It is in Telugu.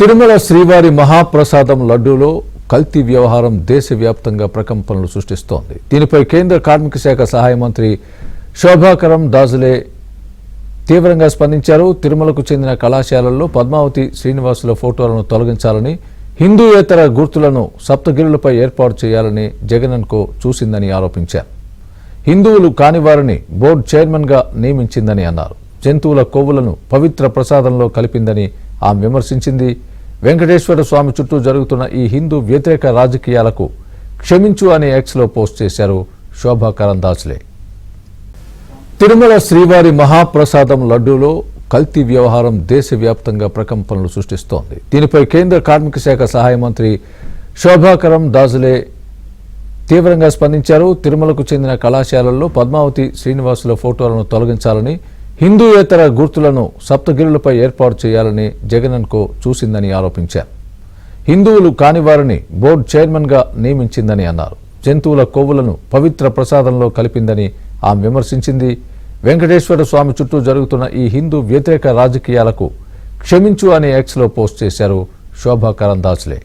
తిరుమల శ్రీవారి మహాప్రసాదం లడ్డూలో కల్తీ వ్యవహారం దేశవ్యాప్తంగా ప్రకంపనలు సృష్టిస్తోంది. దీనిపై కేంద్ర కార్మిక శాఖ సహాయ మంత్రి శోభాకరం దాజులే తీవ్రంగా స్పందించారు. తిరుమలకు చెందిన కళాశాలల్లో పద్మావతి శ్రీనివాసుల ఫోటోలను తొలగించాలని, హిందూయేతర గుర్తులను సప్తగిరులపై ఏర్పాటు చేయాలని జగనన్కో చూసిందని ఆరోపించారు. హిందువులు కాని వారిని బోర్డు చైర్మన్గా నియమించిందని అన్నారు. జంతువుల కొవ్వులను పవిత్ర ప్రసాదంలో కలిపిందని ఆమె విమర్శించింది. వెంకటేశ్వర స్వామి చుట్టూ జరుగుతున్న ఈ హిందూ వ్యతిరేక రాజకీయాలకు క్షమించు అని ఎక్స్లో పోస్ట్ చేశారు శోభాకరం దాస్లే. తిరుమల శ్రీవారి మహాప్రసాదం లడ్డూలో కల్తీ వ్యవహారం దేశవ్యాప్తంగా ప్రకంపనలు సృష్టిస్తోంది. దీనిపై కేంద్ర కార్మిక శాఖ సహాయ మంత్రి శోభాకరం దాజులే తీవ్రంగా స్పందించారు. తిరుమలకు చెందిన కళాశాలల్లో పద్మావతి శ్రీనివాసుల ఫోటోలను తొలగించాలని, హిందూయేతర గుర్తులను సప్తగిరులపై ఏర్పాటు చేయాలని జగనన్కో చూసిందని ఆరోపించారు. హిందువులు కాని వారిని బోర్డు చైర్మన్గా నియమించిందని అన్నారు. జంతువుల కొవ్వులను పవిత్ర ప్రసాదంలో కలిపిందని ఆమె విమర్శించింది. వెంకటేశ్వర స్వామి చుట్టూ జరుగుతున్న ఈ హిందూ వ్యతిరేక రాజకీయాలకు క్షమించు అని ఎక్స్లో పోస్ట్ చేశారు శోభాకరం దాస్లే.